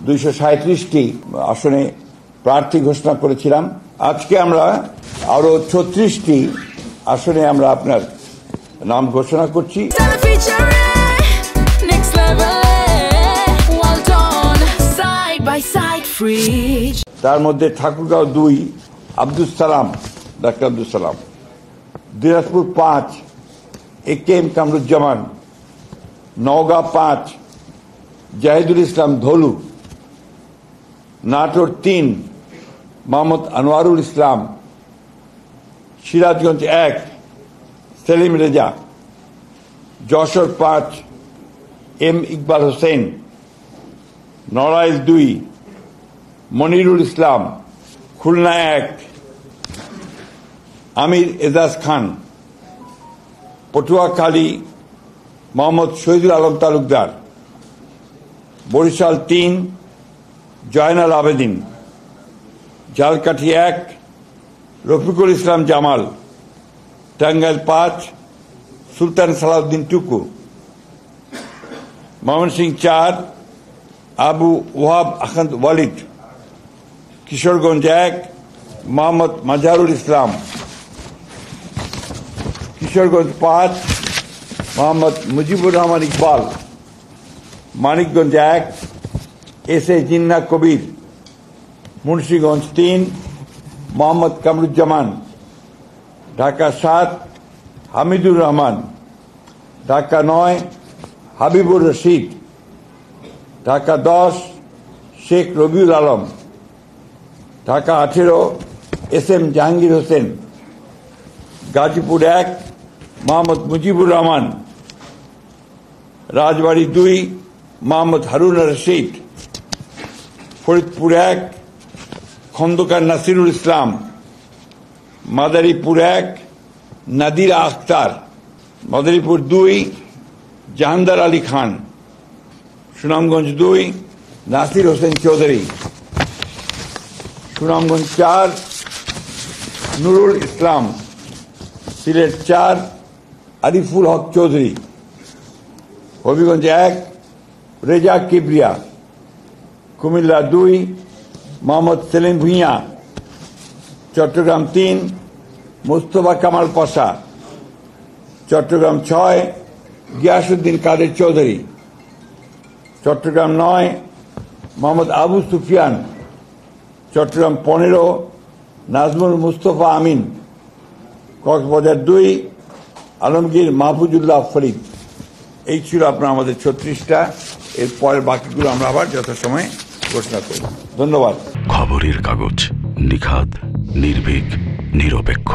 237টি আসনে প্রার্থী ঘোষণা করেছিলাম। আজকে আমরা আরো 36টি আসনে আমরা আপনার নাম ঘোষণা করছি। তার মধ্যে ঠাকুরগাঁও 2 আব্দুল সালাম, ডাক্তার আব্দুল সালাম, দিনাজপুর 5 একেএম কামরুজ্জামান, নওগাঁ 5 জাহিদুল ইসলাম ধলু, নাটোর 3 মোহাম্মদ আনোয়ারুল ইসলাম, সিরাজগঞ্জ 1 সেলিম রেজা, যশোর 5 এম ইকবাল হোসেন, নড়াইল 2 মনিরুল ইসলাম, খুলনা 1 আমির এজাজ খান, পটুয়াখালী মোহাম্মদ শহীদুল আলম তালুকদার, বরিশাল 3 জয়নাল আবেদিন, ঝালকাঠি 1 রফিকুল ইসলাম জামাল, টাঙ্গাইল 5 সুলতান সালাউদ্দিন টুকু, Mymensingh 4 Abu Wahab Ahmad Walid, Kishoreganj 1 Mohammad Mazharul Islam, Kishoreganj 5 Mohammad Mujibur Rahman Iqbal, Manikganj 1 S A Jinnah Kabir, Munshiganj 3 Mohammad Kamruzzaman, Dhaka 7 Hamidur Rahman, Dhaka 9 Habibur Rashid, Dhaka 10 Sheikh Rabiul Alam, Dhaka 18 S M Jahangir Hossain, Gazipur 1 Mohammad Mujibur Rahman, Rajbari 2 Mohammad Harun Rashid, Faridpur 1 Khandaker Nasirul Islam, Madaripur 1 Nadira Akhtar, Madaripur 2 Jahandar Ali Khan, Sunamganj 2 Nasir Hossain Chowdhury, Sunamganj 4 Nurul Islam, Sylhet 4 Ariful Haque Chowdhury, Habiganj 1 Reza Kibria, Comilla 2 Mohammad Selim Bhuiyan, Chittagong 3 Mustafa Kamal পাশা, চট্টগ্রাম 6 গিয়াসউদ্দিন কাদের চৌধুরী, চট্টগ্রাম 9 মোহাম্মদ আবু সুফিয়ান, চট্টগ্রাম 15 নাজমুল মুস্তফা আমিন, কক্সবাজার 2 আলমগীর মাহফুজুল্লাহ ফরিদ। এই ছিল আপনার আমাদের 36টা। এর পরের বাকিগুলো আমরা আবার যথাসময়ে ঘোষণা করব। ধন্যবাদ। খবরের কাগজ, নিখাদ, নির্ভীক, নিরপেক্ষ।